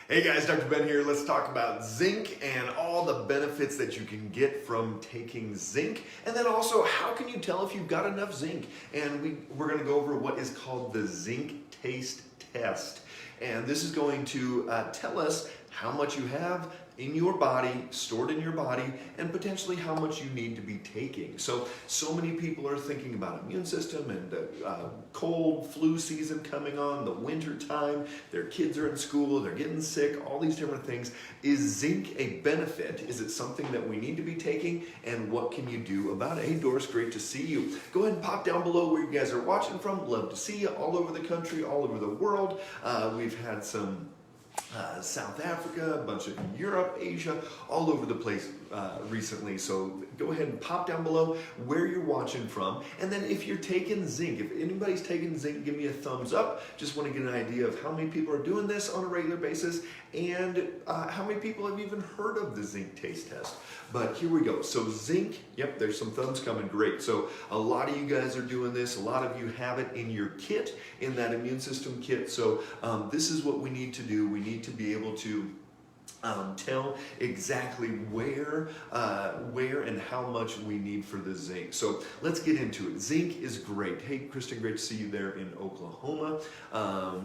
Hey guys, Dr. Ben here. Let's talk about zinc and all the benefits that you can get from taking zinc. And then also, how can you tell if you've got enough zinc? And we're going to go over what is called the zinc taste test. And this is going to tell us how much you have in your body, stored in your body, and potentially how much you need to be taking. So many people are thinking about immune system and cold flu season coming on, the winter time, their kids are in school, they're getting sick, all these different things. Is zinc a benefit? Is it something that we need to be taking? And what can you do about it? Hey Doris, great to see you. Go ahead and pop down below where you guys are watching from. Love to see you all over the country, all over the world. We've had some South Africa, a bunch of Europe, Asia, all over the place recently. So go ahead and pop down below where you're watching from. And then if you're taking zinc, if anybody's taking zinc, give me a thumbs up. Just want to get an idea of how many people are doing this on a regular basis and how many people have even heard of the zinc taste test. But here we go. So zinc, yep, there's some thumbs coming, great. So a lot of you guys are doing this. A lot of you have it in your kit, in that immune system kit. So this is what we need to do. We need to be able to tell exactly where and how much we need for the zinc. So let's get into it. Zinc is great. Hey, Kristen, great to see you there in Oklahoma.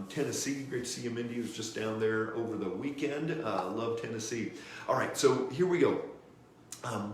Tennessee, great to see you. Mindy was just down there over the weekend. Love Tennessee. All right, so here we go.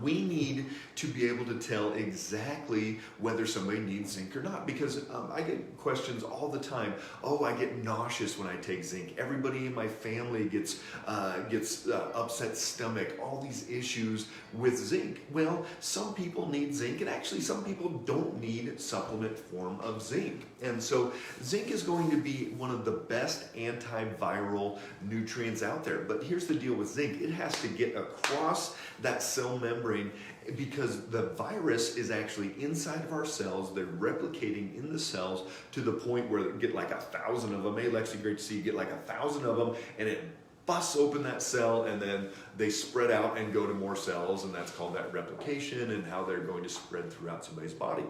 We need to be able to tell exactly whether somebody needs zinc or not, because I get questions all the time. Oh, I get nauseous when I take zinc. Everybody in my family gets upset stomach, all these issues with zinc. Well, some people need zinc, and actually some people don't need supplement form of zinc. And so zinc is going to be one of the best antiviral nutrients out there. But here's the deal with zinc. It has to get across that cell membrane because the virus is actually inside of our cells. They're replicating in the cells to the point where they get like 1,000 of them. Hey, Lexi, great to see you. Get like 1,000 of them, and it busts open that cell, and then they spread out and go to more cells, and that's called that replication and how they're going to spread throughout somebody's body.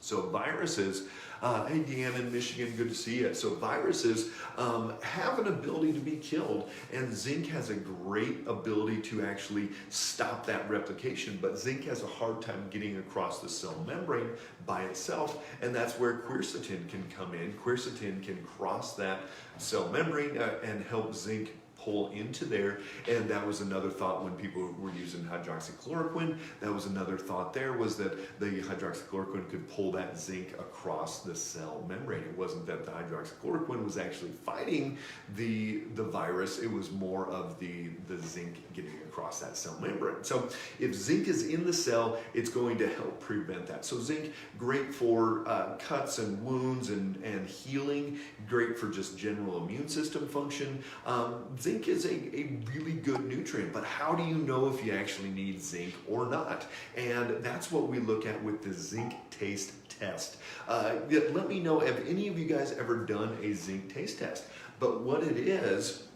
So viruses, hey Deanna in Michigan, good to see you. So viruses have an ability to be killed, and zinc has a great ability to actually stop that replication, but zinc has a hard time getting across the cell membrane by itself, and that's where quercetin can come in. Quercetin can cross that cell membrane and help zinc pull into there. And that was another thought when people were using hydroxychloroquine. That was another thought there, was that the hydroxychloroquine could pull that zinc across the cell membrane. It wasn't that the hydroxychloroquine was actually fighting the virus. It was more of the zinc getting across that cell membrane. So if zinc is in the cell, it's going to help prevent that. So zinc, great for cuts and wounds and healing, great for just general immune system function. Zinc is a really good nutrient, but how do you know if you actually need zinc or not? And that's what we look at with the zinc taste test. Let me know, have any of you guys ever done a zinc taste test? But what it is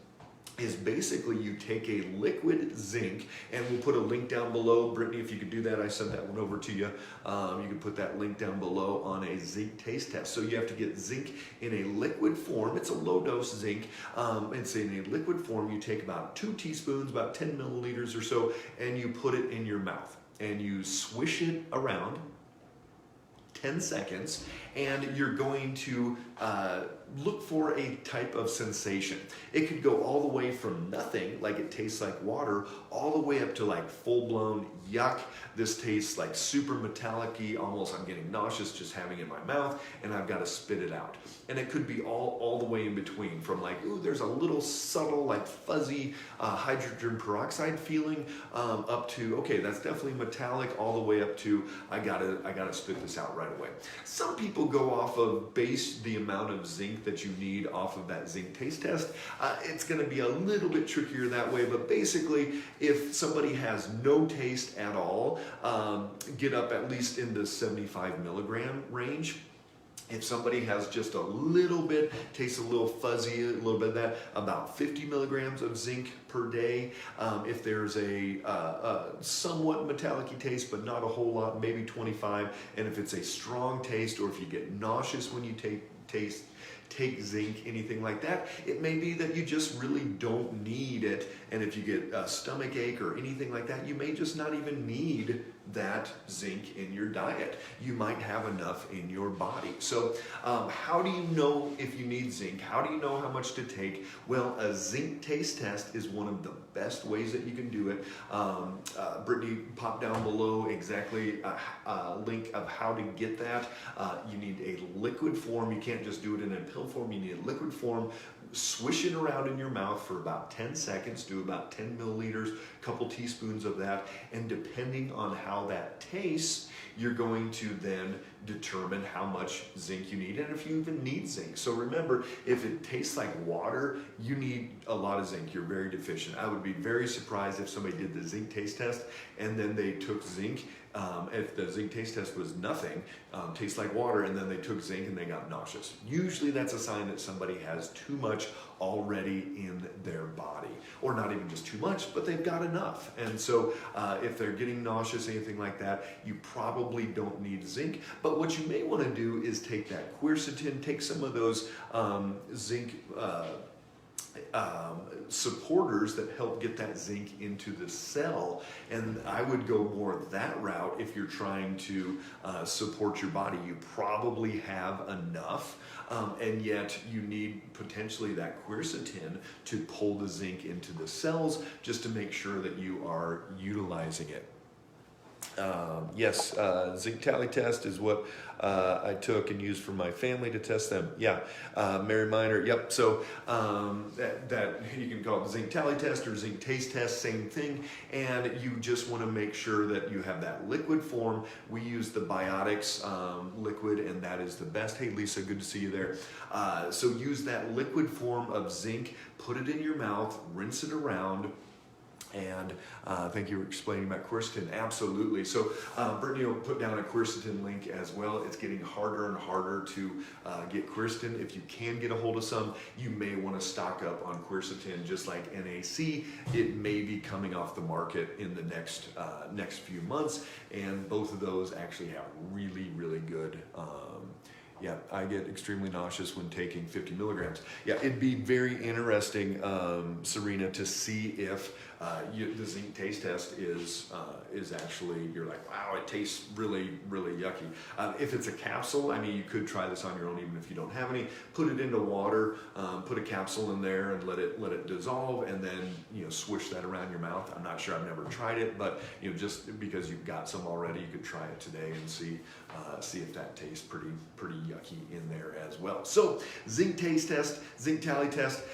basically you take a liquid zinc, and we'll put a link down below. Brittany, if you could do that, I sent that one over to you. You can put that link down below on a zinc taste test. So you have to get zinc in a liquid form. It's a low dose zinc. It's in a liquid form. You take about 2 teaspoons, about 10 milliliters or so, and you put it in your mouth, and you swish it around 10 seconds, and you're going to look for a type of sensation. It could go all the way from nothing, like it tastes like water, all the way up to like full-blown yuck. This tastes like super metallic-y, almost I'm getting nauseous just having it in my mouth, and I've got to spit it out. And it could be all the way in between, from like, ooh, there's a little subtle, like fuzzy hydrogen peroxide feeling, up to, okay, that's definitely metallic, all the way up to, I gotta spit this out right away. Some people go off of base the amount of zinc that you need off of that zinc taste test. It's going to be a little bit trickier that way, but basically if somebody has no taste at all, get up at least in the 75 milligram range. If somebody has just a little bit, tastes a little fuzzy, a little bit of that, about 50 milligrams of zinc per day. If there's a somewhat metallic-y taste, but not a whole lot, maybe 25. And if it's a strong taste, or if you get nauseous when you taste take zinc, anything like that. It may be that you just really don't need it, and if you get a stomach ache or anything like that, you may just not even need that zinc in your diet. You might have enough in your body. So how do you know if you need zinc? How do you know how much to take? Well, a zinc taste test is one of the best ways that you can do it. Brittany popped down below exactly a link of how to get that. You need a liquid form. You can't just do it in a pill form. You need a liquid form. Swish it around in your mouth for about 10 seconds, do about 10 milliliters, a couple teaspoons of that, and depending on how that tastes, you're going to then determine how much zinc you need and if you even need zinc. So remember, if it tastes like water, you need a lot of zinc. You're very deficient. I would be very surprised if somebody did the zinc taste test and then they took zinc. If the zinc taste test was nothing, tastes like water, and then they took zinc and they got nauseous. Usually that's a sign that somebody has too much already in their body. Or not even just too much, but they've got enough. And so if they're getting nauseous, anything like that, you probably don't need zinc. But what you may want to do is take that quercetin, take some of those zinc supporters that help get that zinc into the cell, and I would go more that route if you're trying to support your body. You probably have enough, and yet you need potentially that quercetin to pull the zinc into the cells just to make sure that you are utilizing it. Yes, zinc tally test is what I took and used for my family to test them. Yeah, Mary Miner, yep. So that you can call it the zinc tally test or zinc taste test, same thing. And you just want to make sure that you have that liquid form. We use the Biotics liquid, and that is the best. Hey, Lisa, good to see you there. So use that liquid form of zinc, put it in your mouth, rinse it around. And thank you for explaining about quercetin. Absolutely. So Brittany will put down a quercetin link as well. It's getting harder and harder to get quercetin. If you can get a hold of some, you may want to stock up on quercetin, just like NAC. It may be coming off the market in the next few months, and both of those actually have really, really good. Yeah, I get extremely nauseous when taking 50 milligrams. Yeah, it'd be very interesting, Serena, to see if the zinc taste test is actually, you're like, wow, it tastes really, really yucky. If it's a capsule, I mean, you could try this on your own even if you don't have any. Put it into water, put a capsule in there and let it dissolve, and then swish that around your mouth. I'm not sure, I've never tried it, but just because you've got some already, you could try it today and see if that tastes pretty yucky in there as well. So zinc taste test, zinc tally test,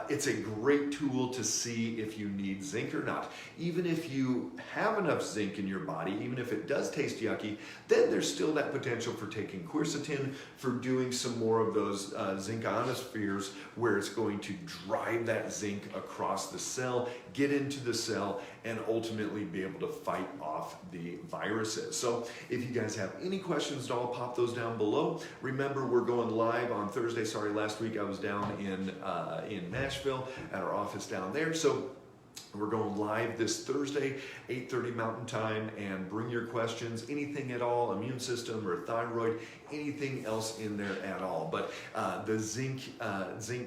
it's a great tool to see if you need zinc or not. Even if you have enough zinc in your body, even if it does taste yucky, then there's still that potential for taking quercetin, for doing some more of those zinc ionospheres where it's going to drive that zinc across the cell, get into the cell, and ultimately be able to fight off the viruses. So if you guys have any questions at all, pop those down below. Remember, we're going live on Thursday. Sorry, last week I was down in Nashville at our office down there. So we're going live this Thursday, 8:30 Mountain Time, and bring your questions, anything at all, immune system or thyroid, anything else in there at all. But the zinc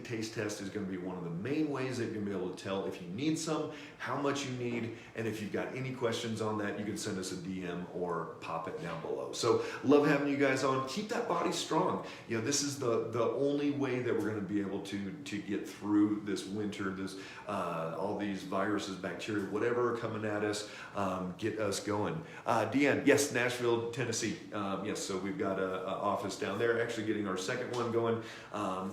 taste test is going to be one of the main ways that you're going to be able to tell if you need some, how much you need, and if you've got any questions on that, you can send us a DM or pop it down below. So love having you guys on. Keep that body strong. This is the only way that we're going to be able to get through this winter, all these viruses, bacteria, whatever are coming at us, get us going. Deanne, yes, Nashville, Tennessee. Yes, so we've got a office down there, actually getting our second one going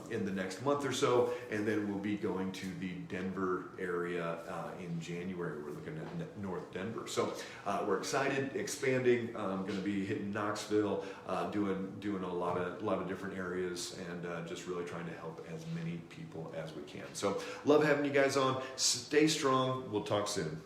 in the next month or so, and then we'll be going to the Denver area in January. We're looking at North Denver. So we're excited, expanding. Going to be hitting Knoxville, doing a lot of different areas, and just really trying to help as many people as we can. So love having you guys on. Stay strong. We'll talk soon.